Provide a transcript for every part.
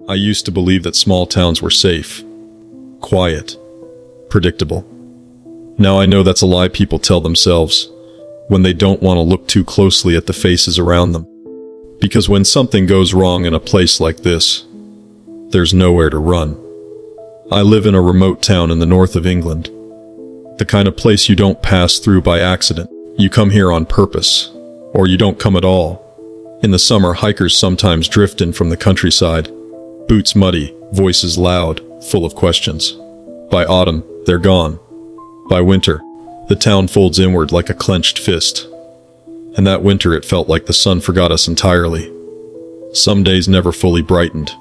I used to believe that small towns were safe, quiet, predictable. Now I know that's a lie people tell themselves when they don't want to look too closely at the faces around them. Because when something goes wrong in a place like this, there's nowhere to run. I live in a remote town in the north of England. The kind of place you don't pass through by accident. You come here on purpose, or you don't come at all. In the summer, hikers sometimes drift in from the countryside, boots muddy, voices loud, full of questions. By autumn, they're gone. By winter, the town folds inward like a clenched fist. And that winter it felt like the sun forgot us entirely. Some days never fully brightened.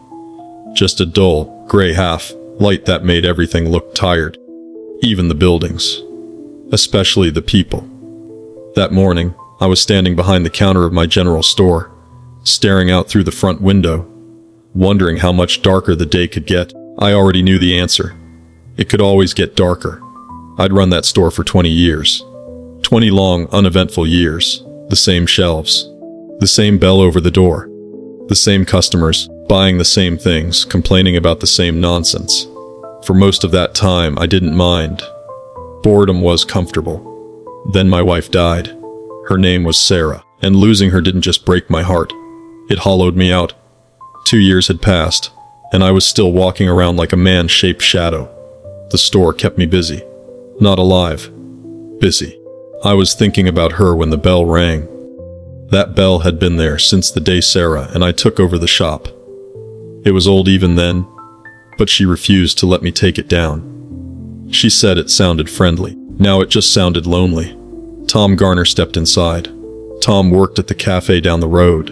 Just a dull, gray half light that made everything look tired. Even the buildings. Especially the people. That morning, I was standing behind the counter of my general store, staring out through the front window, wondering how much darker the day could get. I already knew the answer. It could always get darker. I'd run that store for 20 years. 20 long, uneventful years. The same shelves. The same bell over the door. The same customers, buying the same things, complaining about the same nonsense. For most of that time, I didn't mind. Boredom was comfortable. Then my wife died. Her name was Sarah, and losing her didn't just break my heart. It hollowed me out. 2 years had passed, and I was still walking around like a man-shaped shadow. The store kept me busy. Not alive. Busy. I was thinking about her when the bell rang. That bell had been there since the day Sarah and I took over the shop. It was old even then, but she refused to let me take it down. She said it sounded friendly. Now it just sounded lonely. Tom Garner stepped inside. Tom worked at the cafe down the road.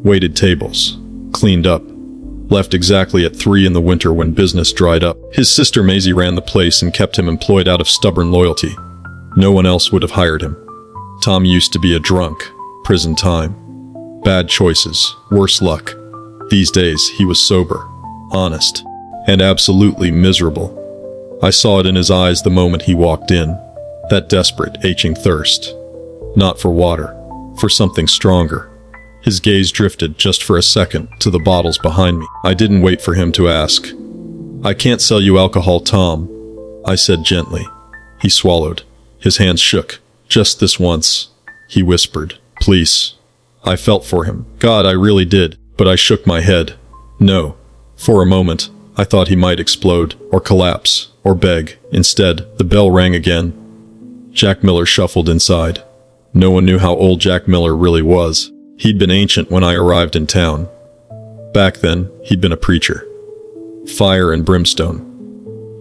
Waited tables. Cleaned up. Left exactly at 3 in the winter when business dried up. His sister Maisie ran the place and kept him employed out of stubborn loyalty. No one else would have hired him. Tom used to be a drunk. Prison time. Bad choices. Worse luck. These days, he was sober, honest, and absolutely miserable. I saw it in his eyes the moment he walked in. That desperate, aching thirst. Not for water, for something stronger. His gaze drifted just for a second to the bottles behind me. I didn't wait for him to ask. "I can't sell you alcohol, Tom," I said gently. He swallowed. His hands shook. "Just this once," he whispered. "Please." I felt for him. God, I really did. But I shook my head. No. For a moment, I thought he might explode, or collapse, or beg. Instead, the bell rang again. Jack Miller shuffled inside. No one knew how old Jack Miller really was. He'd been ancient when I arrived in town. Back then, he'd been a preacher. Fire and brimstone.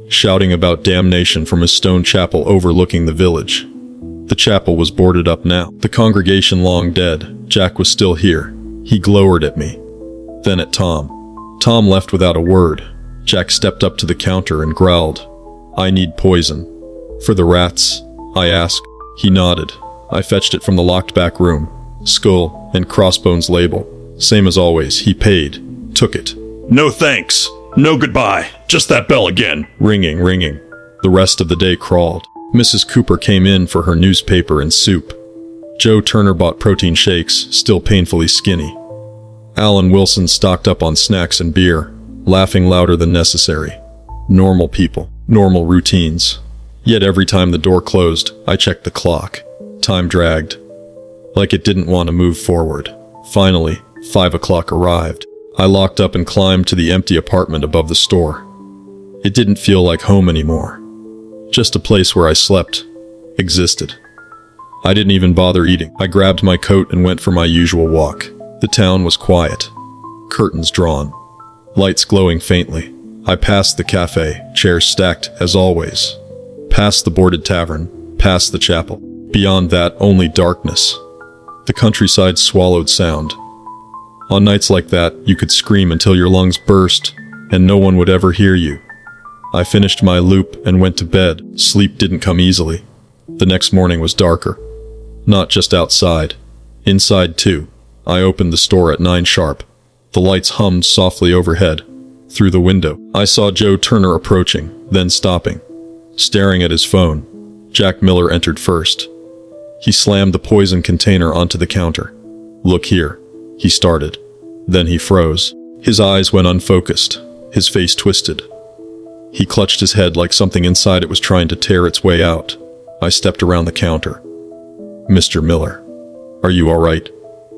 Shouting about damnation from his stone chapel overlooking the village. The chapel was boarded up now. The congregation long dead. Jack was still here. He glowered at me. Then at Tom. Tom left without a word. Jack stepped up to the counter and growled, "I need poison." "For the rats?" I asked. He nodded. I fetched it from the locked back room. Skull and crossbones label. Same as always. He paid. Took it. "No thanks. No goodbye. Just that bell again." Ringing, ringing. The rest of the day crawled. Mrs. Cooper came in for her newspaper and soup. Joe Turner bought protein shakes, still painfully skinny. Alan Wilson stocked up on snacks and beer, laughing louder than necessary. Normal people, normal routines. Yet every time the door closed, I checked the clock. Time dragged. Like it didn't want to move forward. Finally, 5 o'clock arrived. I locked up and climbed to the empty apartment above the store. It didn't feel like home anymore. Just a place where I slept, existed. I didn't even bother eating. I grabbed my coat and went for my usual walk. The town was quiet. Curtains drawn. Lights glowing faintly. I passed the cafe, chairs stacked as always. Past the boarded tavern, past the chapel. Beyond that, only darkness. The countryside swallowed sound. On nights like that, you could scream until your lungs burst, and no one would ever hear you. I finished my loop and went to bed. Sleep didn't come easily. The next morning was darker. Not just outside. Inside too. I opened the store at 9 sharp. The lights hummed softly overhead. Through the window, I saw Joe Turner approaching, then stopping. Staring at his phone. Jack Miller entered first. He slammed the poison container onto the counter. "Look here," he started. Then he froze. His eyes went unfocused, his face twisted. He clutched his head like something inside it was trying to tear its way out. I stepped around the counter. "Mr. Miller, are you all right?"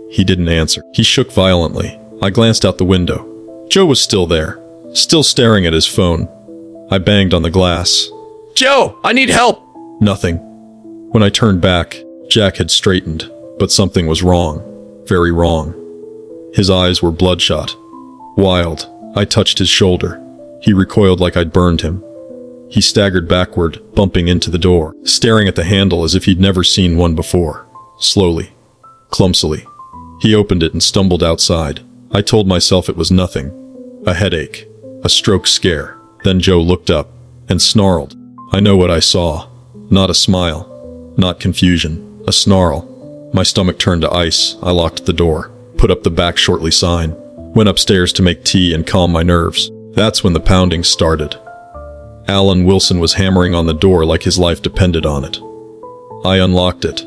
He didn't answer. He shook violently. I glanced out the window. Joe was still there, still staring at his phone. I banged on the glass. Joe, I need help! Nothing. When I turned back, Jack had straightened, but something was wrong. Very wrong. His eyes were bloodshot. Wild. I touched his shoulder. He recoiled like I'd burned him. He staggered backward, bumping into the door, staring at the handle as if he'd never seen one before. Slowly. Clumsily. He opened it and stumbled outside. I told myself it was nothing. A headache. A stroke scare. Then Joe looked up and snarled. I know what I saw. Not a smile. Not confusion. A snarl. My stomach turned to ice. I locked the door. Put up the "back shortly" sign. Went upstairs to make tea and calm my nerves. That's when the pounding started. Alan Wilson was hammering on the door like his life depended on it. I unlocked it.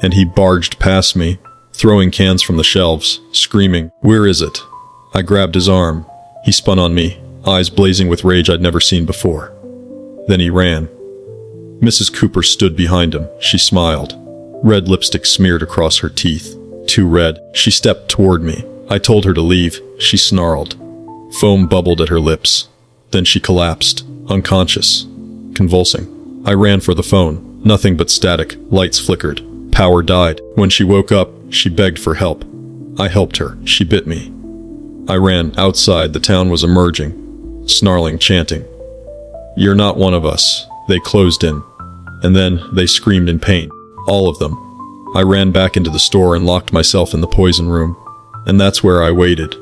And he barged past me, throwing cans from the shelves, screaming, "Where is it?" I grabbed his arm. He spun on me, eyes blazing with rage I'd never seen before. Then he ran. Mrs. Cooper stood behind him. She smiled. Red lipstick smeared across her teeth. Too red. She stepped toward me. I told her to leave. She snarled. Foam bubbled at her lips. Then she collapsed, unconscious, convulsing. I ran for the phone. Nothing but static. Lights flickered. Power died. When she woke up, she begged for help. I helped her. She bit me. I ran outside. The town was emerging, snarling, chanting. "You're not one of us." They closed in. And then they screamed in pain. All of them. I ran back into the store and locked myself in the poison room. And that's where I waited,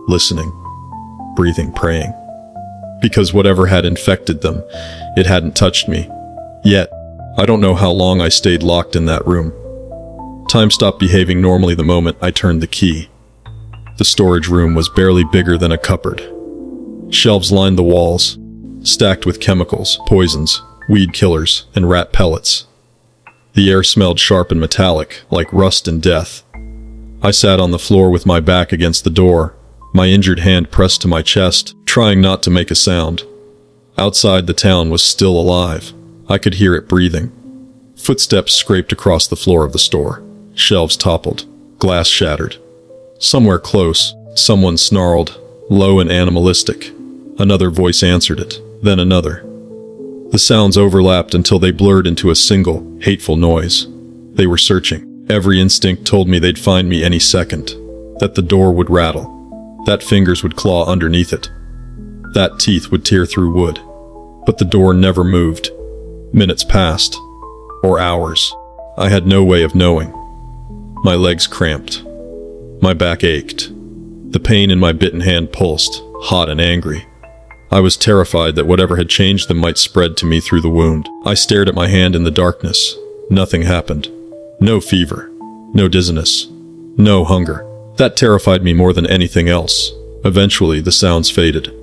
listening, breathing, praying. Because whatever had infected them, it hadn't touched me. Yet, I don't know how long I stayed locked in that room. Time stopped behaving normally the moment I turned the key. The storage room was barely bigger than a cupboard. Shelves lined the walls, stacked with chemicals, poisons, weed killers, and rat pellets. The air smelled sharp and metallic, like rust and death. I sat on the floor with my back against the door, my injured hand pressed to my chest, trying not to make a sound. Outside, the town was still alive. I could hear it breathing. Footsteps scraped across the floor of the store. Shelves toppled. Glass shattered. Somewhere close, someone snarled, low and animalistic. Another voice answered it, then another. The sounds overlapped until they blurred into a single, hateful noise. They were searching. Every instinct told me they'd find me any second. That the door would rattle. That fingers would claw underneath it. That teeth would tear through wood. But the door never moved. Minutes passed. Or hours. I had no way of knowing. My legs cramped. My back ached. The pain in my bitten hand pulsed, hot and angry. I was terrified that whatever had changed them might spread to me through the wound. I stared at my hand in the darkness. Nothing happened. No fever. No dizziness. No hunger. That terrified me more than anything else. Eventually, the sounds faded.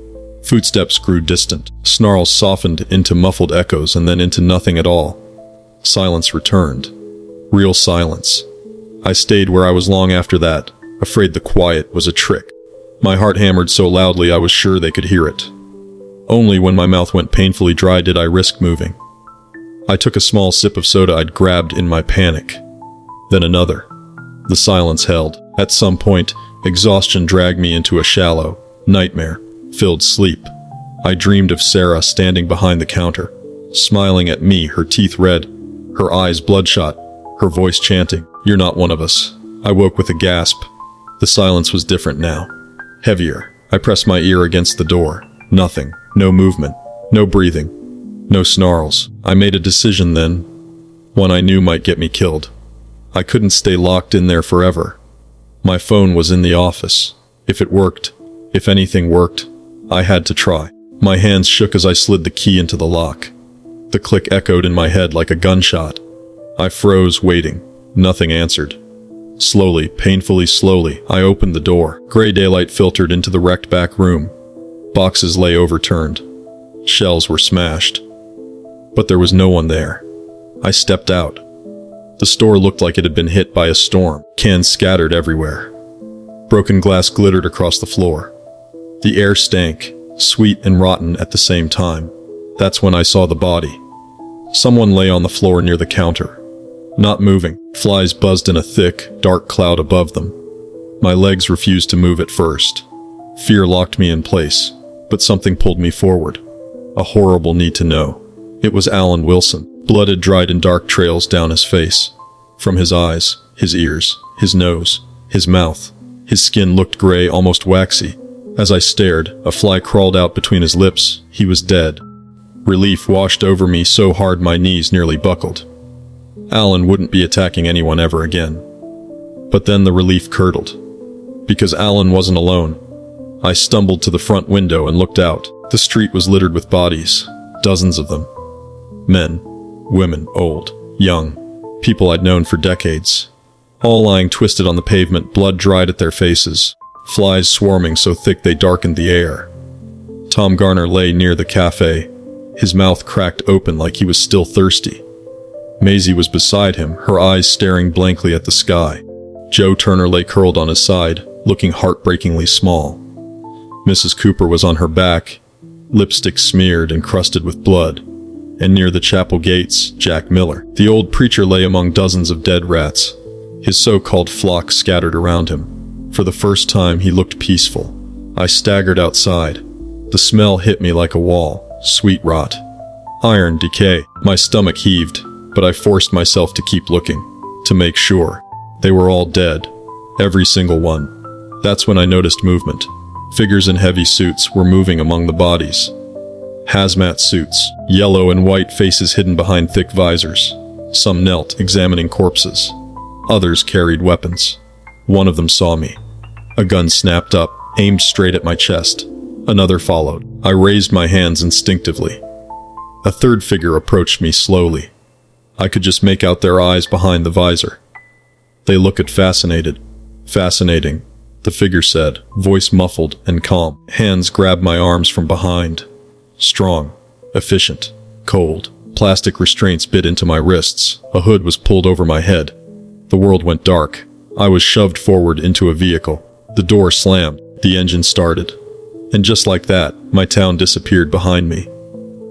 Footsteps grew distant. Snarls softened into muffled echoes and then into nothing at all. Silence returned. Real silence. I stayed where I was long after that, afraid the quiet was a trick. My heart hammered so loudly I was sure they could hear it. Only when my mouth went painfully dry did I risk moving. I took a small sip of soda I'd grabbed in my panic. Then another. The silence held. At some point, exhaustion dragged me into a shallow, nightmare-filled sleep. I dreamed of Sarah standing behind the counter, smiling at me, her teeth red, her eyes bloodshot, her voice chanting, "You're not one of us." I woke with a gasp. The silence was different now. Heavier. I pressed my ear against the door. Nothing. No movement. No breathing. No snarls. I made a decision then, one I knew might get me killed. I couldn't stay locked in there forever. My phone was in the office. If it worked, if anything worked, I had to try. My hands shook as I slid the key into the lock. The click echoed in my head like a gunshot. I froze, waiting. Nothing answered. Slowly, painfully slowly, I opened the door. Gray daylight filtered into the wrecked back room. Boxes lay overturned. Shelves were smashed. But there was no one there. I stepped out. The store looked like it had been hit by a storm. Cans scattered everywhere. Broken glass glittered across the floor. The air stank, sweet and rotten at the same time. That's when I saw the body. Someone lay on the floor near the counter, not moving. Flies buzzed in a thick, dark cloud above them. My legs refused to move at first. Fear locked me in place, but something pulled me forward. A horrible need to know. It was Alan Wilson. Blood had dried in dark trails down his face. From his eyes, his ears, his nose, his mouth. His skin looked gray, almost waxy. As I stared, a fly crawled out between his lips. He was dead. Relief washed over me so hard my knees nearly buckled. Alan wouldn't be attacking anyone ever again. But then the relief curdled. Because Alan wasn't alone. I stumbled to the front window and looked out. The street was littered with bodies, dozens of them. Men, women, old, young, people I'd known for decades. All lying twisted on the pavement, blood dried at their faces, flies swarming so thick they darkened the air. Tom Garner lay near the cafe, his mouth cracked open like he was still thirsty. Maisie was beside him, her eyes staring blankly at the sky. Joe Turner lay curled on his side, looking heartbreakingly small. Mrs. Cooper was on her back, lipstick smeared and crusted with blood. And near the chapel gates, Jack Miller. The old preacher lay among dozens of dead rats, his so-called flock scattered around him. For the first time, he looked peaceful. I staggered outside. The smell hit me like a wall. Sweet rot. Iron decay. My stomach heaved, but I forced myself to keep looking, to make sure. They were all dead. Every single one. That's when I noticed movement. Figures in heavy suits were moving among the bodies. Hazmat suits, yellow and white faces hidden behind thick visors. Some knelt, examining corpses. Others carried weapons. One of them saw me. A gun snapped up, aimed straight at my chest. Another followed. I raised my hands instinctively. A third figure approached me slowly. I could just make out their eyes behind the visor. They looked fascinated. Fascinating, the figure said, voice muffled and calm. Hands grabbed my arms from behind. Strong, efficient, cold. Plastic restraints bit into my wrists. A hood was pulled over my head. The world went dark. I was shoved forward into a vehicle. The door slammed. The engine started. And just like that, my town disappeared behind me.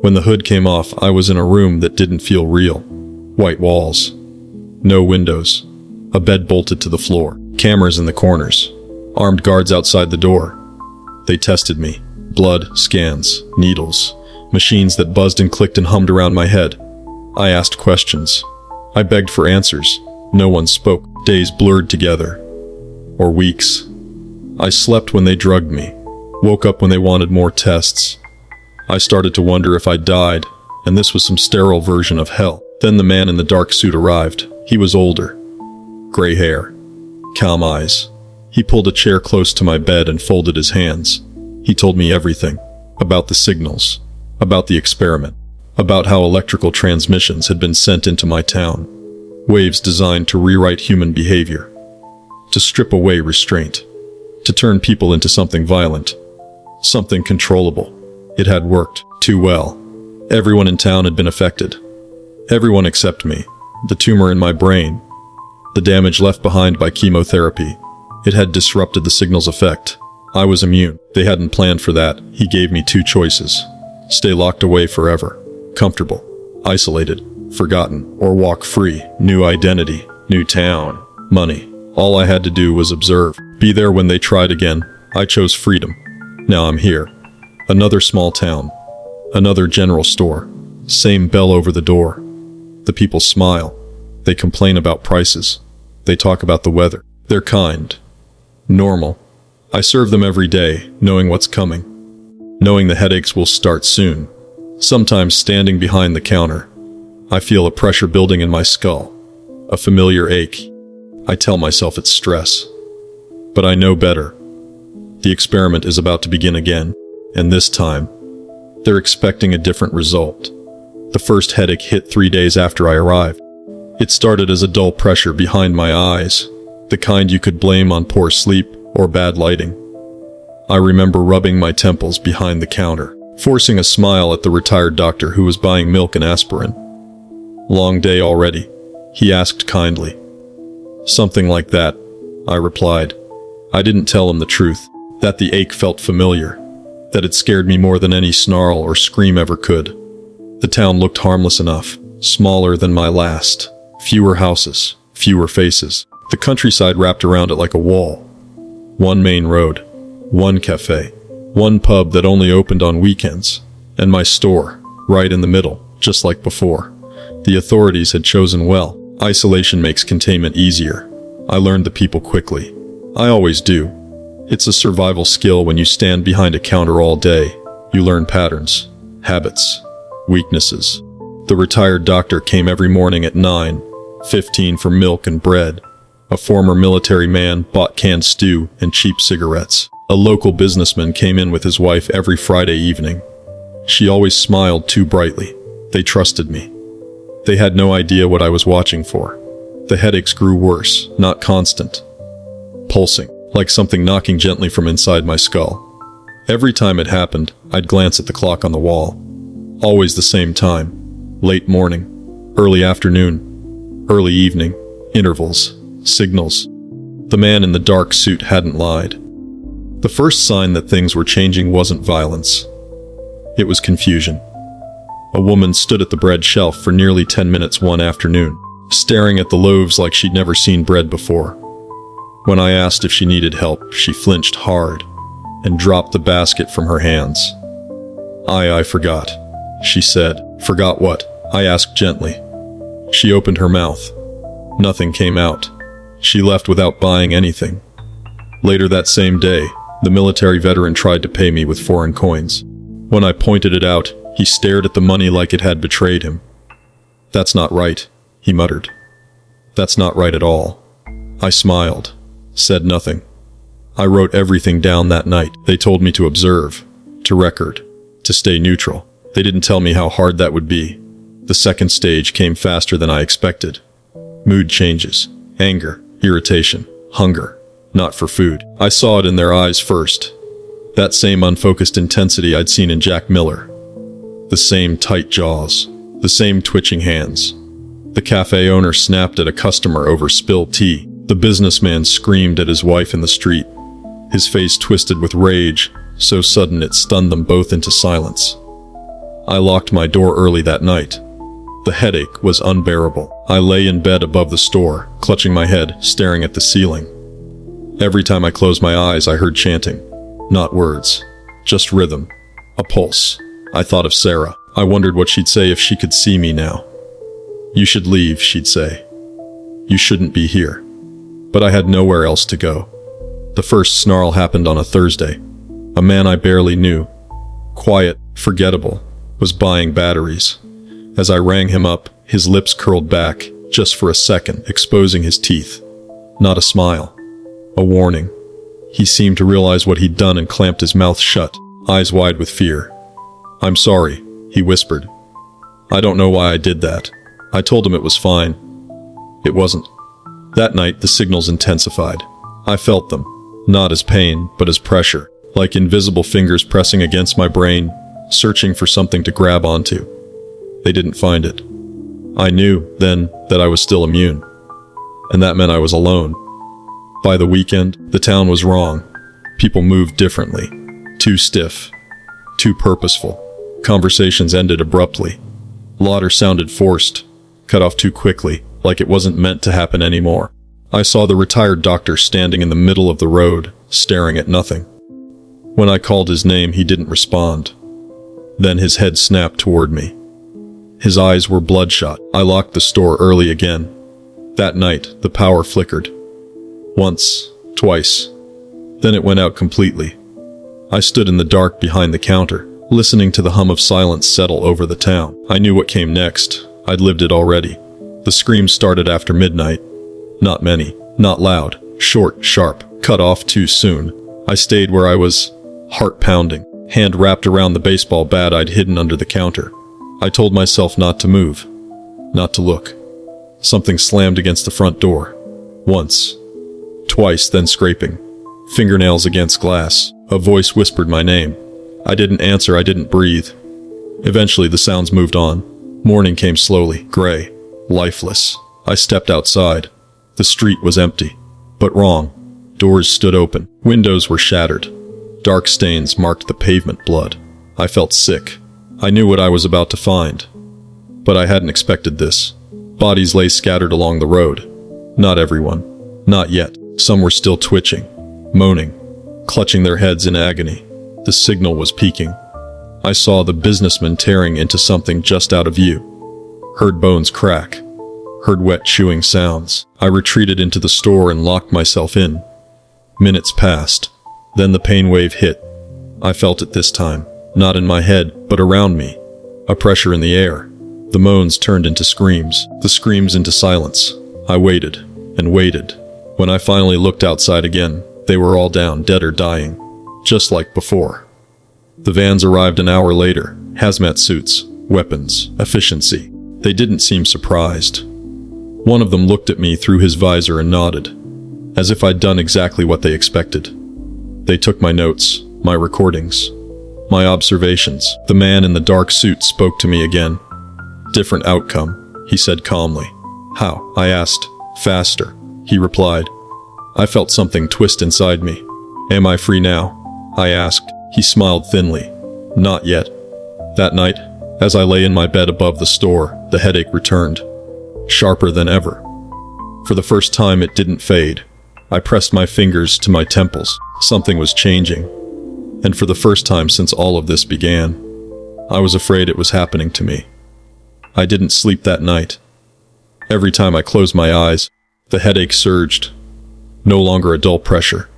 When the hood came off, I was in a room that didn't feel real. White walls. No windows. A bed bolted to the floor. Cameras in the corners. Armed guards outside the door. They tested me. Blood, scans, needles. Machines that buzzed and clicked and hummed around my head. I asked questions. I begged for answers. No one spoke. Days blurred together. Or weeks. I slept when they drugged me. Woke up when they wanted more tests. I started to wonder if I died, and this was some sterile version of hell. Then the man in the dark suit arrived. He was older. Gray hair. Calm eyes. He pulled a chair close to my bed and folded his hands. He told me everything. About the signals. About the experiment. About how electrical transmissions had been sent into my town. Waves designed to rewrite human behavior. To strip away restraint. To turn people into something violent. Something controllable. It had worked too well. Everyone in town had been affected. Everyone except me. The tumor in my brain. The damage left behind by chemotherapy. It had disrupted the signal's effect. I was immune. They hadn't planned for that. He gave me two choices. Stay locked away forever. Comfortable. Isolated. Forgotten. Or walk free. New identity. New town. Money. All I had to do was observe. Be there when they tried again. I chose freedom. Now I'm here. Another small town. Another general store. Same bell over the door. The people smile. They complain about prices. They talk about the weather. They're kind. Normal. I serve them every day, knowing what's coming. Knowing the headaches will start soon. Sometimes standing behind the counter, I feel a pressure building in my skull. A familiar ache. I tell myself it's stress. But I know better. The experiment is about to begin again, and this time, they're expecting a different result. The first headache hit 3 days after I arrived. It started as a dull pressure behind my eyes, the kind you could blame on poor sleep or bad lighting. I remember rubbing my temples behind the counter, forcing a smile at the retired doctor who was buying milk and aspirin. Long day already, he asked kindly. Something like that, I replied. I didn't tell him the truth, that the ache felt familiar, that it scared me more than any snarl or scream ever could. The town looked harmless enough, smaller than my last. Fewer houses, fewer faces. The countryside wrapped around it like a wall. One main road, one cafe, one pub that only opened on weekends, and my store, right in the middle, just like before. The authorities had chosen well. Isolation makes containment easier. I learned the people quickly. I always do. It's a survival skill when you stand behind a counter all day. You learn patterns, habits, weaknesses. The retired doctor came every morning at 9:15 for milk and bread. A former military man bought canned stew and cheap cigarettes. A local businessman came in with his wife every Friday evening. She always smiled too brightly. They trusted me. They had no idea what I was watching for. The headaches grew worse, not constant. Pulsing, like something knocking gently from inside my skull. Every time it happened, I'd glance at the clock on the wall. Always the same time. Late morning, early afternoon, early evening, intervals, signals. The man in the dark suit hadn't lied. The first sign that things were changing wasn't violence. It was confusion. A woman stood at the bread shelf for nearly 10 minutes one afternoon, staring at the loaves like she'd never seen bread before. When I asked if she needed help, she flinched hard and dropped the basket from her hands. I forgot, she said. Forgot what? I asked gently. She opened her mouth. Nothing came out. She left without buying anything. Later that same day, the military veteran tried to pay me with foreign coins. When I pointed it out, he stared at the money like it had betrayed him. That's not right, he muttered. That's not right at all. I smiled, said nothing. I wrote everything down that night. They told me to observe, to record, to stay neutral. They didn't tell me how hard that would be. The second stage came faster than I expected. Mood changes, anger, irritation, hunger, not for food. I saw it in their eyes first. That same unfocused intensity I'd seen in Jack Miller. The same tight jaws, the same twitching hands. The cafe owner snapped at a customer over spilled tea. The businessman screamed at his wife in the street. His face twisted with rage, so sudden it stunned them both into silence. I locked my door early that night. The headache was unbearable. I lay in bed above the store, clutching my head, staring at the ceiling. Every time I closed my eyes, I heard chanting. Not words, just rhythm, a pulse. I thought of Sarah. I wondered what she'd say if she could see me now. You should leave, she'd say. You shouldn't be here. But I had nowhere else to go. The first snarl happened on a Thursday. A man I barely knew, quiet, forgettable, was buying batteries. As I rang him up, his lips curled back, just for a second, exposing his teeth. Not a smile. A warning. He seemed to realize what he'd done and clamped his mouth shut, eyes wide with fear. I'm sorry, he whispered. I don't know why I did that. I told him it was fine. It wasn't. That night, the signals intensified. I felt them, not as pain, but as pressure, like invisible fingers pressing against my brain, searching for something to grab onto. They didn't find it. I knew, then, that I was still immune. And that meant I was alone. By the weekend, the town was wrong. People moved differently. Too stiff. Too purposeful. Conversations ended abruptly. Laughter sounded forced, cut off too quickly, like it wasn't meant to happen anymore. I saw the retired doctor standing in the middle of the road, staring at nothing. When I called his name, he didn't respond. Then his head snapped toward me. His eyes were bloodshot. I locked the store early again. That night, the power flickered. Once, twice. Then it went out completely. I stood in the dark behind the counter, listening to the hum of silence settle over the town. I knew what came next. I'd lived it already. The screams started after midnight. Not many, not loud, short, sharp, cut off too soon. I stayed where I was, heart pounding, hand wrapped around the baseball bat I'd hidden under the counter. I told myself not to move, not to look. Something slammed against the front door. Once, twice, then scraping. Fingernails against glass. A voice whispered my name. I didn't answer, I didn't breathe. Eventually the sounds moved on. Morning came slowly, gray, lifeless. I stepped outside. The street was empty, but wrong. Doors stood open. Windows were shattered. Dark stains marked the pavement blood. I felt sick. I knew what I was about to find. But I hadn't expected this. Bodies lay scattered along the road. Not everyone. Not yet. Some were still twitching, moaning, clutching their heads in agony. The signal was peaking. I saw the businessman tearing into something just out of view. Heard bones crack. Heard wet chewing sounds. I retreated into the store and locked myself in. Minutes passed. Then the pain wave hit. I felt it this time. Not in my head, but around me. A pressure in the air. The moans turned into screams. The screams into silence. I waited and waited. When I finally looked outside again, they were all down, dead or dying. Just like before. The vans arrived an hour later. Hazmat suits, weapons, efficiency. They didn't seem surprised. One of them looked at me through his visor and nodded, as if I'd done exactly what they expected. They took my notes, my recordings, my observations. The man in the dark suit spoke to me again. Different outcome, he said calmly. How? I asked. Faster, he replied. I felt something twist inside me. Am I free now? I asked. He smiled thinly. Not yet. That night, as I lay in my bed above the store, the headache returned. Sharper than ever. For the first time, it didn't fade. I pressed my fingers to my temples. Something was changing. And for the first time since all of this began, I was afraid it was happening to me. I didn't sleep that night. Every time I closed my eyes, the headache surged. No longer a dull pressure,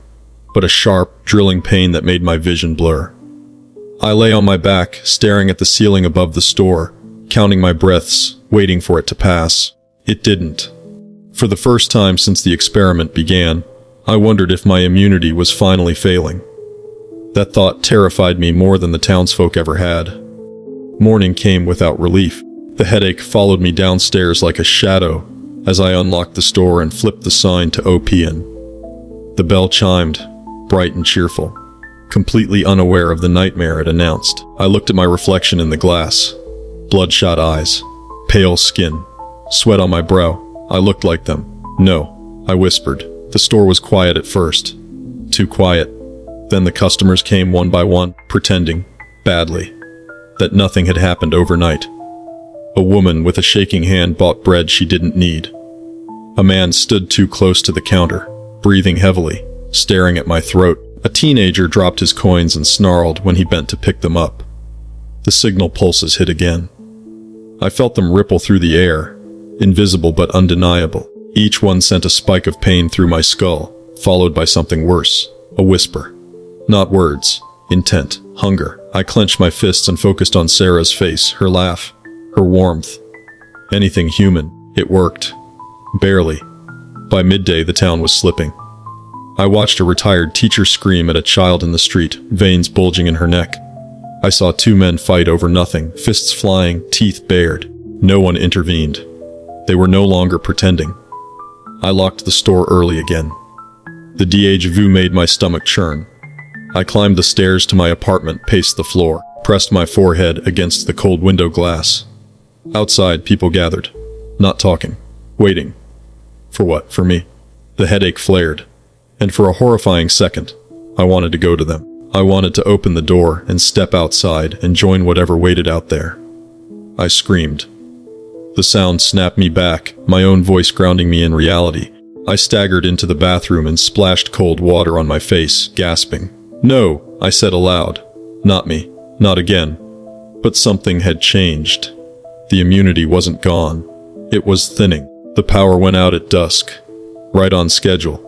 but a sharp, drilling pain that made my vision blur. I lay on my back, staring at the ceiling above the store, counting my breaths, waiting for it to pass. It didn't. For the first time since the experiment began, I wondered if my immunity was finally failing. That thought terrified me more than the townsfolk ever had. Morning came without relief. The headache followed me downstairs like a shadow as I unlocked the store and flipped the sign to OPN. The bell chimed, bright and cheerful, completely unaware of the nightmare it announced. I looked at my reflection in the glass. Bloodshot eyes, pale skin, sweat on my brow. I looked like them. No, I whispered. The store was quiet at first. Too quiet. Then the customers came one by one, pretending, badly, that nothing had happened overnight. A woman with a shaking hand bought bread she didn't need. A man stood too close to the counter, breathing heavily, staring at my throat. A teenager dropped his coins and snarled when he bent to pick them up. The signal pulses hit again. I felt them ripple through the air, invisible but undeniable. Each one sent a spike of pain through my skull, followed by something worse, a whisper. Not words, intent, hunger. I clenched my fists and focused on Sarah's face, her laugh, her warmth. Anything human. It worked. Barely. By midday, the town was slipping. I watched a retired teacher scream at a child in the street, veins bulging in her neck. I saw two men fight over nothing, fists flying, teeth bared. No one intervened. They were no longer pretending. I locked the store early again. The déjà vu made my stomach churn. I climbed the stairs to my apartment, paced the floor, pressed my forehead against the cold window glass. Outside, people gathered, not talking, waiting. For what? For me? The headache flared, and for a horrifying second, I wanted to go to them. I wanted to open the door and step outside and join whatever waited out there. I screamed. The sound snapped me back, my own voice grounding me in reality. I staggered into the bathroom and splashed cold water on my face, gasping. No, I said aloud. Not me. Not again. But something had changed. The immunity wasn't gone. It was thinning. The power went out at dusk. Right on schedule.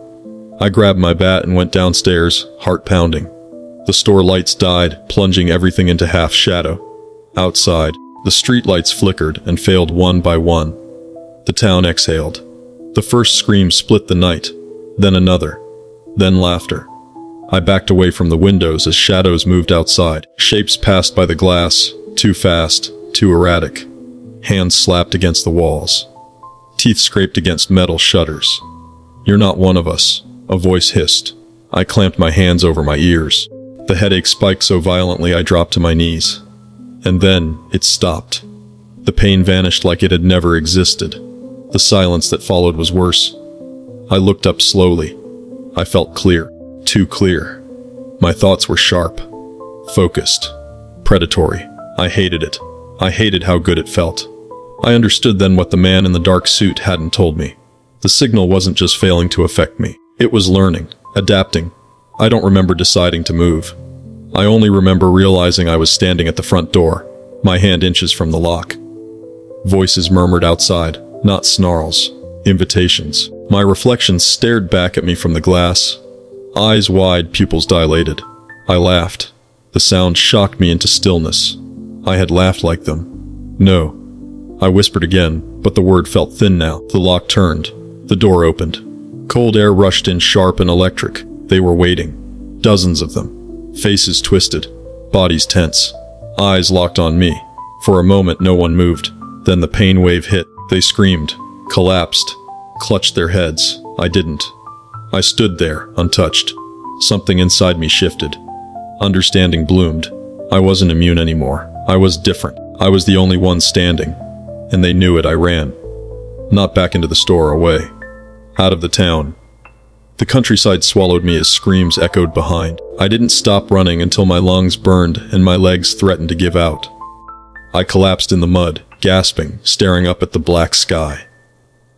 I grabbed my bat and went downstairs, heart pounding. The store lights died, plunging everything into half shadow. Outside, the street lights flickered and failed one by one. The town exhaled. The first scream split the night, then another, then laughter. I backed away from the windows as shadows moved outside. Shapes passed by the glass, too fast, too erratic. Hands slapped against the walls. Teeth scraped against metal shutters. You're not one of us, a voice hissed. I clamped my hands over my ears. The headache spiked so violently I dropped to my knees. And then, it stopped. The pain vanished like it had never existed. The silence that followed was worse. I looked up slowly. I felt clear. Too clear. My thoughts were sharp, focused, predatory. I hated it. I hated how good it felt. I understood then what the man in the dark suit hadn't told me. The signal wasn't just failing to affect me. It was learning, adapting. I don't remember deciding to move. I only remember realizing I was standing at the front door, my hand inches from the lock. Voices murmured outside, not snarls, invitations. My reflection stared back at me from the glass, eyes wide, pupils dilated. I laughed. The sound shocked me into stillness. I had laughed like them. No. I whispered again, but the word felt thin now. The lock turned. The door opened. Cold air rushed in, sharp and electric. They were waiting. Dozens of them. Faces twisted. Bodies tense. Eyes locked on me. For a moment no one moved. Then the pain wave hit. They screamed, collapsed, clutched their heads. I didn't. I stood there, untouched. Something inside me shifted. Understanding bloomed. I wasn't immune anymore. I was different. I was the only one standing. And they knew it. I ran. Not back into the store, away. Out of the town. The countryside swallowed me as screams echoed behind. I didn't stop running until my lungs burned and my legs threatened to give out. I collapsed in the mud, gasping, staring up at the black sky.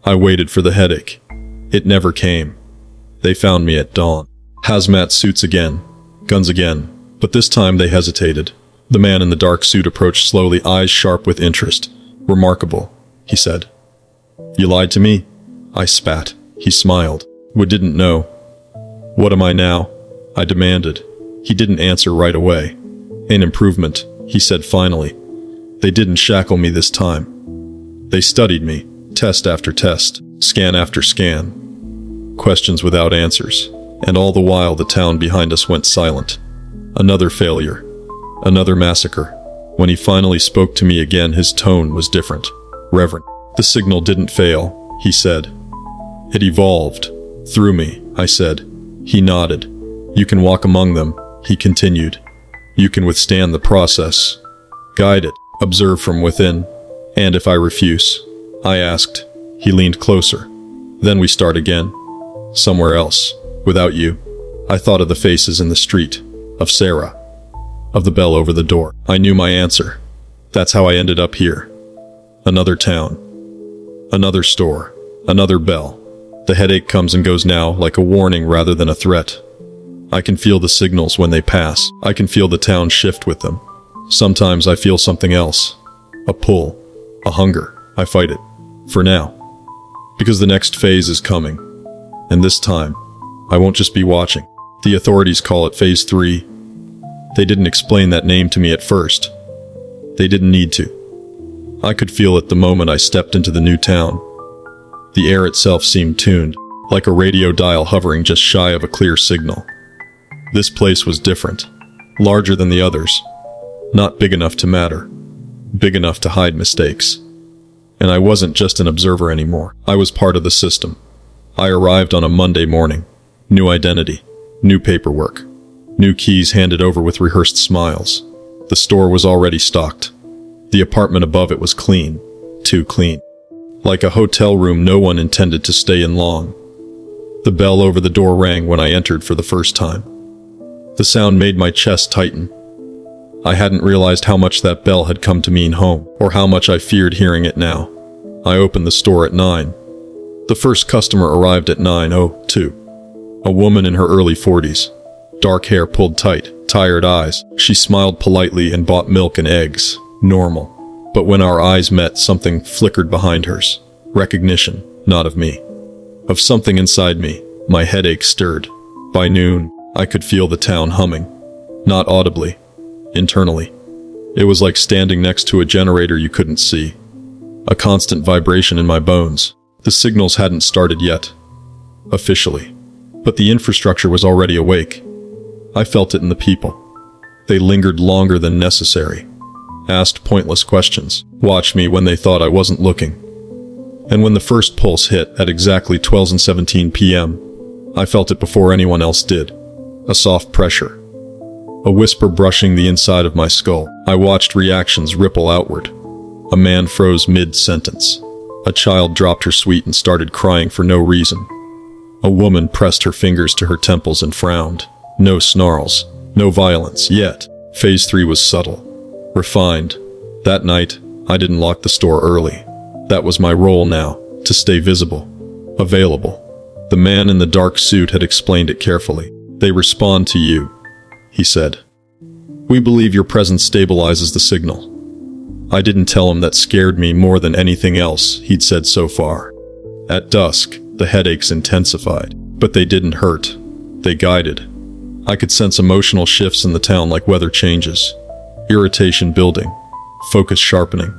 I waited for the headache. It never came. They found me at dawn. Hazmat suits again. Guns again. But this time they hesitated. The man in the dark suit approached slowly, eyes sharp with interest. "Remarkable," he said. "You lied to me?" I spat. He smiled. "We didn't know." "What am I now?" I demanded. He didn't answer right away. "An improvement," he said finally. "They didn't shackle me this time. They studied me, test after test, scan after scan. Questions without answers. And all the while the town behind us went silent. Another failure. Another massacre. When he finally spoke to me again, his tone was different. Reverent. "The signal didn't fail," he said. "It evolved. Through me," I said. He nodded. "You can walk among them," he continued. "You can withstand the process. Guide it. Observe from within. And if I refuse?" I asked. He leaned closer. "Then we start again. Somewhere else. Without you." I thought of the faces in the street. Of Sarah. Of the bell over the door. I knew my answer. That's how I ended up here. Another town. Another store. Another bell. The headache comes and goes now, like a warning rather than a threat. I can feel the signals when they pass. I can feel the town shift with them. Sometimes I feel something else. A pull. A hunger. I fight it. For now. Because the next phase is coming. And this time, I won't just be watching. The authorities call it Phase 3. They didn't explain that name to me at first. They didn't need to. I could feel it the moment I stepped into the new town. The air itself seemed tuned, like a radio dial hovering just shy of a clear signal. This place was different. Larger than the others. Not big enough to matter. Big enough to hide mistakes. And I wasn't just an observer anymore. I was part of the system. I arrived on a Monday morning. New identity. New paperwork. New keys handed over with rehearsed smiles. The store was already stocked. The apartment above it was clean. Too clean. Like a hotel room no one intended to stay in long. The bell over the door rang when I entered for the first time. The sound made my chest tighten. I hadn't realized how much that bell had come to mean home, or how much I feared hearing it now. I opened the store at 9. The first customer arrived at 9:02. A woman in her early 40s. Dark hair pulled tight, tired eyes. She smiled politely and bought milk and eggs. Normal. But when our eyes met, something flickered behind hers. Recognition, not of me. Of something inside me. My headache stirred. By noon, I could feel the town humming. Not audibly. Internally. It was like standing next to a generator you couldn't see. A constant vibration in my bones. The signals hadn't started yet. Officially. But the infrastructure was already awake. I felt it in the people. They lingered longer than necessary. Asked pointless questions. Watched me when they thought I wasn't looking. And when the first pulse hit at exactly 12:17 p.m., I felt it before anyone else did. A soft pressure. A whisper brushing the inside of my skull. I watched reactions ripple outward. A man froze mid-sentence. A child dropped her sweet and started crying for no reason. A woman pressed her fingers to her temples and frowned. No snarls, no violence, yet Phase 3 was subtle, refined. That night, I didn't lock the store early. That was my role now, to stay visible, available. The man in the dark suit had explained it carefully. They respond to you, he said. We believe your presence stabilizes the signal. I didn't tell him that scared me more than anything else he'd said so far. At dusk, the headaches intensified, but they didn't hurt. They guided. I could sense emotional shifts in the town like weather changes. Irritation building, focus sharpening,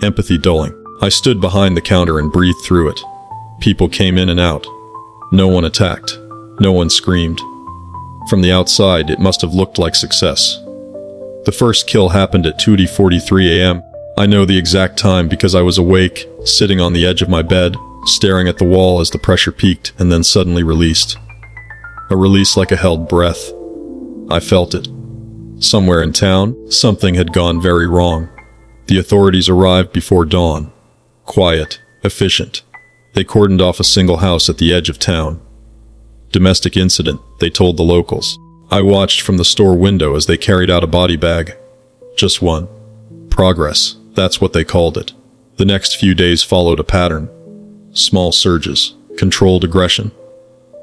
empathy dulling. I stood behind the counter and breathed through it. People came in and out. No one attacked. No one screamed. From the outside, it must have looked like success. The first kill happened at 2:43 a.m. I know the exact time because I was awake, sitting on the edge of my bed, staring at the wall as the pressure peaked and then suddenly released. A release like a held breath. I felt it. Somewhere in town, something had gone very wrong. The authorities arrived before dawn. Quiet, efficient. They cordoned off a single house at the edge of town. Domestic incident, they told the locals. I watched from the store window as they carried out a body bag. Just one. Progress, that's what they called it. The next few days followed a pattern. Small surges, controlled aggression.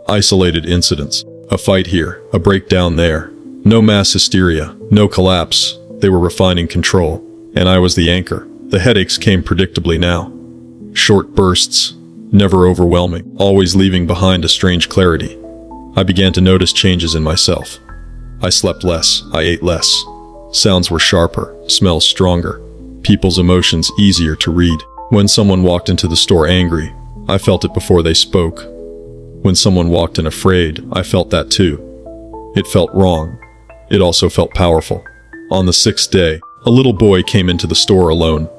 Isolated incidents. A fight here, a breakdown there. No mass hysteria, no collapse. They were refining control. And I was the anchor. The headaches came predictably now. Short bursts, never overwhelming, always leaving behind a strange clarity. I began to notice changes in myself. I slept less, I ate less. Sounds were sharper, smells stronger. People's emotions easier to read. When someone walked into the store angry, I felt it before they spoke. When someone walked in afraid, I felt that too. It felt wrong. It also felt powerful. On the 6th day, a little boy came into the store alone.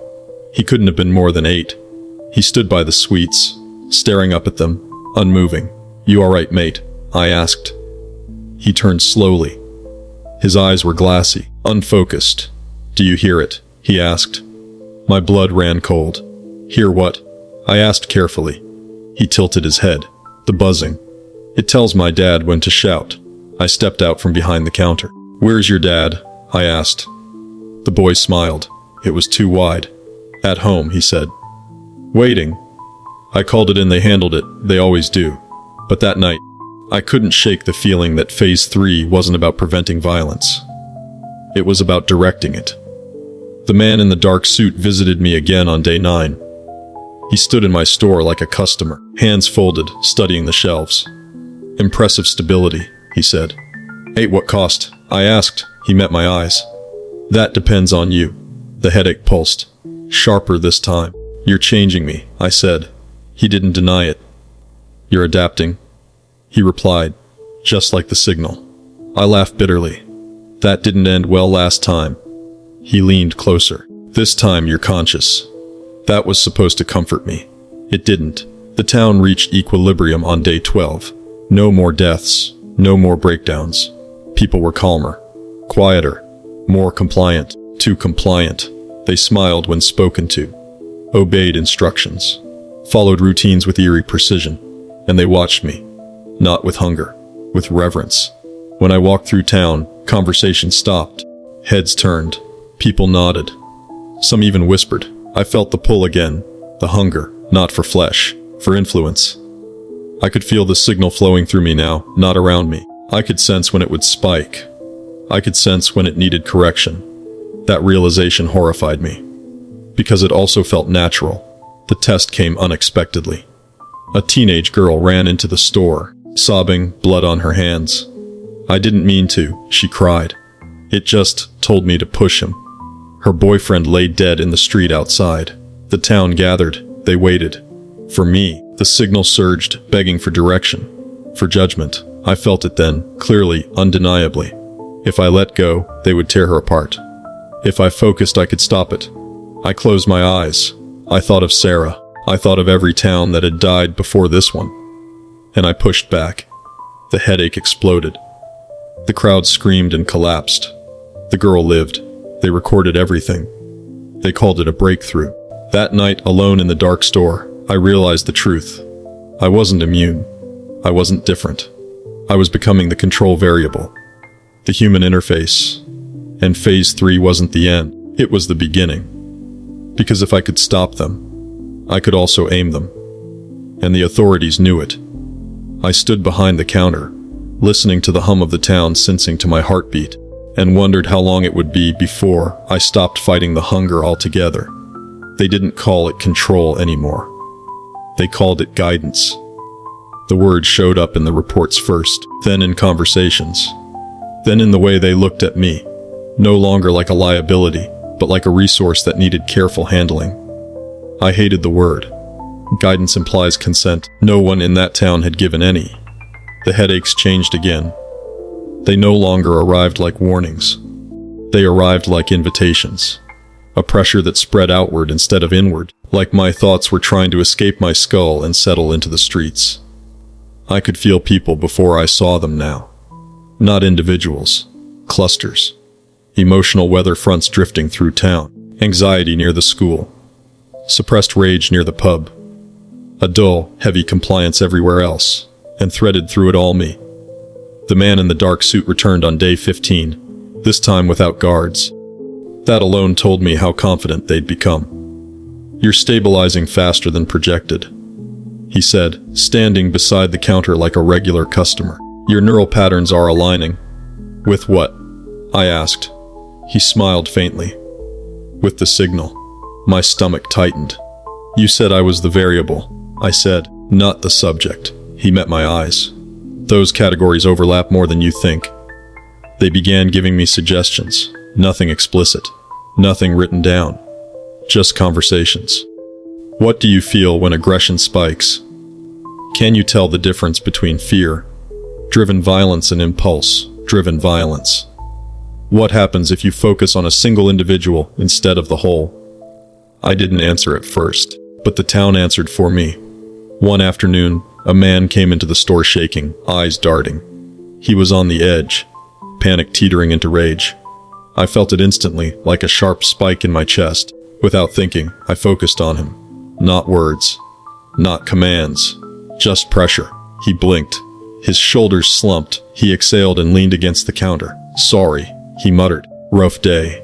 He couldn't have been more than 8. He stood by the sweets, staring up at them, unmoving. "You all right, mate?" I asked. He turned slowly. His eyes were glassy, unfocused. "Do you hear it?" he asked. My blood ran cold. "Hear what?" I asked carefully. He tilted his head. "The buzzing. It tells my dad when to shout." I stepped out from behind the counter. "Where's your dad?" I asked. The boy smiled. It was too wide. "At home," he said. "Waiting." I called it in. They handled it. They always do. But that night, I couldn't shake the feeling that Phase 3 wasn't about preventing violence. It was about directing it. The man in the dark suit visited me again on day 9. He stood in my store like a customer, hands folded, studying the shelves. "Impressive stability," he said. "At what cost?" I asked. He met my eyes. "That depends on you." The headache pulsed. Sharper this time. "You're changing me," I said. He didn't deny it. "You're adapting," he replied, just like the signal. I laughed bitterly. "That didn't end well last time." He leaned closer. "This time you're conscious." That was supposed to comfort me. It didn't. The town reached equilibrium on day 12. No more deaths, no more breakdowns. People were calmer, quieter, more compliant, too compliant. They smiled when spoken to, obeyed instructions, followed routines with eerie precision, and they watched me, not with hunger, with reverence. When I walked through town, conversation stopped, heads turned, people nodded. Some even whispered. I felt the pull again, the hunger, not for flesh, for influence. I could feel the signal flowing through me now, not around me. I could sense when it would spike. I could sense when it needed correction. That realization horrified me, because it also felt natural. The test came unexpectedly. A teenage girl ran into the store, sobbing, blood on her hands. "I didn't mean to," she cried. "It just told me to push him." Her boyfriend lay dead in the street outside. The town gathered. They waited. For me, the signal surged, begging for direction, for judgment. I felt it then, clearly, undeniably. If I let go, they would tear her apart. If I focused, I could stop it. I closed my eyes. I thought of Sarah. I thought of every town that had died before this one. And I pushed back. The headache exploded. The crowd screamed and collapsed. The girl lived. They recorded everything. They called it a breakthrough. That night, alone in the dark store, I realized the truth. I wasn't immune. I wasn't different. I was becoming the control variable, the human interface, and Phase 3 wasn't the end, it was the beginning. Because if I could stop them, I could also aim them. And the authorities knew it. I stood behind the counter, listening to the hum of the town sensing to my heartbeat, and wondered how long it would be before I stopped fighting the hunger altogether. They didn't call it control anymore. They called it guidance. The word showed up in the reports first, then in conversations, then in the way they looked at me, no longer like a liability, but like a resource that needed careful handling. I hated the word. Guidance implies consent. No one in that town had given any. The headaches changed again. They no longer arrived like warnings. They arrived like invitations. A pressure that spread outward instead of inward, like my thoughts were trying to escape my skull and settle into the streets. I could feel people before I saw them now. Not individuals, clusters. Emotional weather fronts drifting through town. Anxiety near the school. Suppressed rage near the pub. A dull, heavy compliance everywhere else, and threaded through it all me. The man in the dark suit returned on day 15, this time without guards. That alone told me how confident they'd become. "You're stabilizing faster than projected," he said, standing beside the counter like a regular customer. "Your neural patterns are aligning." "With what?" I asked. He smiled faintly. "With the signal." My stomach tightened. "You said I was the variable," I said, "not the subject." He met my eyes. "Those categories overlap more than you think." They began giving me suggestions. Nothing explicit. Nothing written down. Just conversations. "What do you feel when aggression spikes? Can you tell the difference between fear-driven violence and impulse-driven violence? What happens if you focus on a single individual instead of the whole?" I didn't answer at first, but the town answered for me. One afternoon, a man came into the store shaking, eyes darting. He was on the edge, panic teetering into rage. I felt it instantly, like a sharp spike in my chest. Without thinking, I focused on him. Not words, not commands, just pressure. He blinked. His shoulders slumped. He exhaled and leaned against the counter. "Sorry," he muttered. "Rough day."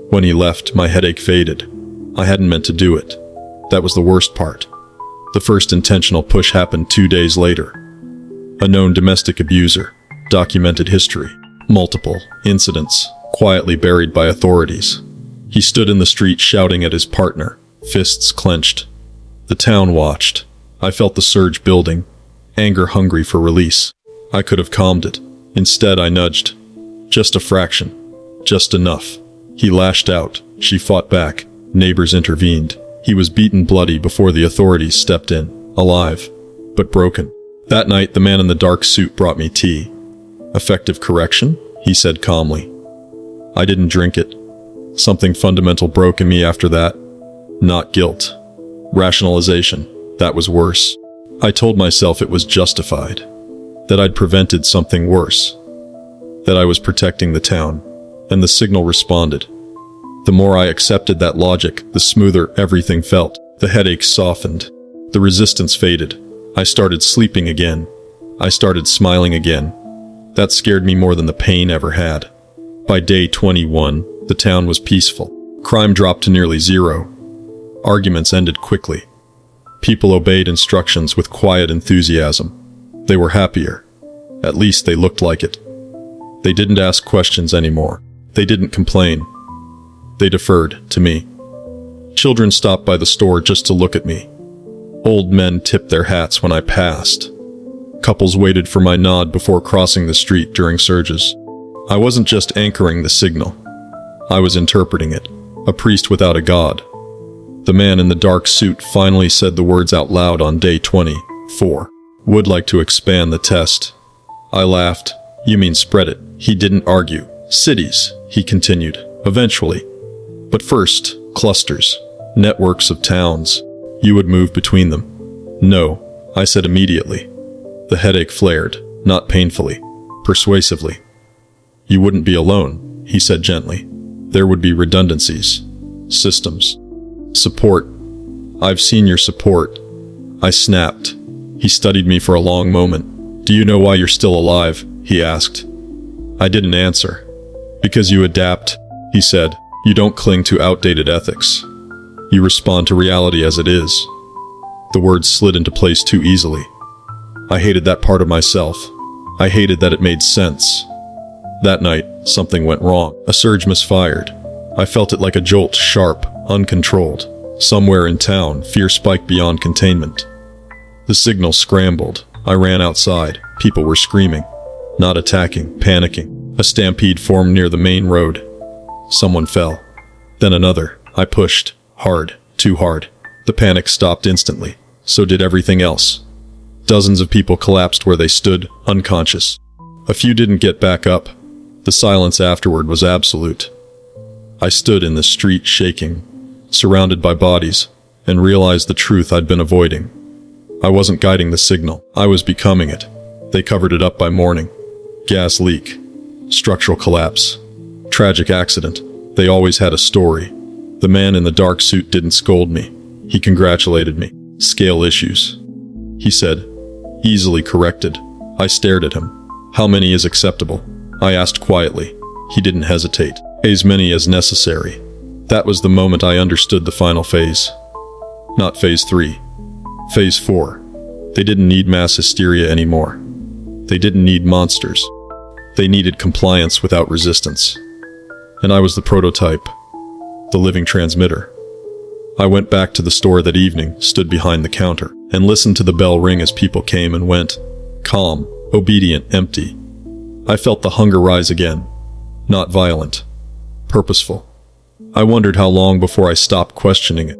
When he left, my headache faded. I hadn't meant to do it. That was the worst part. The first intentional push happened 2 days later. A known domestic abuser. Documented history. Multiple incidents, quietly buried by authorities. He stood in the street shouting at his partner, fists clenched. The town watched. I felt the surge building, anger hungry for release. I could have calmed it. Instead, I nudged. Just a fraction. Just enough. He lashed out. She fought back. Neighbors intervened. He was beaten bloody before the authorities stepped in, alive, but broken. That night, the man in the dark suit brought me tea. "Effective correction?" he said calmly. I didn't drink it. Something fundamental broke in me after that. Not guilt. Rationalization. That was worse. I told myself it was justified. That I'd prevented something worse. That I was protecting the town. And the signal responded. The more I accepted that logic, the smoother everything felt. The headache softened. The resistance faded. I started sleeping again. I started smiling again. That scared me more than the pain ever had. By day 21, the town was peaceful. Crime dropped to nearly zero. Arguments ended quickly. People obeyed instructions with quiet enthusiasm. They were happier. At least they looked like it. They didn't ask questions anymore. They didn't complain. They deferred to me. Children stopped by the store just to look at me. Old men tipped their hats when I passed. Couples waited for my nod before crossing the street during surges. I wasn't just anchoring the signal. I was interpreting it. A priest without a god. The man in the dark suit finally said the words out loud on day 24. "Would like to expand the test." I laughed. "You mean spread it?" He didn't argue. "Cities," he continued, "eventually. But first, clusters, networks of towns. You would move between them." "No," I said immediately. The headache flared, not painfully, persuasively. "You wouldn't be alone," he said gently. "There would be redundancies, systems, support." "I've seen your support," I snapped. He studied me for a long moment. "Do you know why you're still alive?" he asked. I didn't answer. "Because you adapt," he said. "You don't cling to outdated ethics. You respond to reality as it is." The words slid into place too easily. I hated that part of myself. I hated that it made sense. That night, something went wrong. A surge misfired. I felt it like a jolt, sharp, uncontrolled. Somewhere in town, fear spiked beyond containment. The signal scrambled. I ran outside. People were screaming. Not attacking, panicking. A stampede formed near the main road. Someone fell. Then another. I pushed. Hard. Too hard. The panic stopped instantly. So did everything else. Dozens of people collapsed where they stood, unconscious. A few didn't get back up. The silence afterward was absolute. I stood in the street shaking, surrounded by bodies, and realized the truth I'd been avoiding. I wasn't guiding the signal. I was becoming it. They covered it up by morning. Gas leak. Structural collapse. Tragic accident. They always had a story. The man in the dark suit didn't scold me. He congratulated me. "Scale issues," he said. "Easily corrected." I stared at him. "How many is acceptable?" I asked quietly. He didn't hesitate. "As many as necessary." That was the moment I understood the final phase. Not phase 3. Phase 4. They didn't need mass hysteria anymore. They didn't need monsters. They needed compliance without resistance. And I was the prototype. The living transmitter. I went back to the store that evening, stood behind the counter, and listened to the bell ring as people came and went. Calm, obedient, empty. I felt the hunger rise again. Not violent. Purposeful. I wondered how long before I stopped questioning it.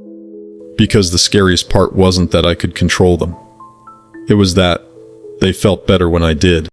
Because the scariest part wasn't that I could control them. It was that they felt better when I did.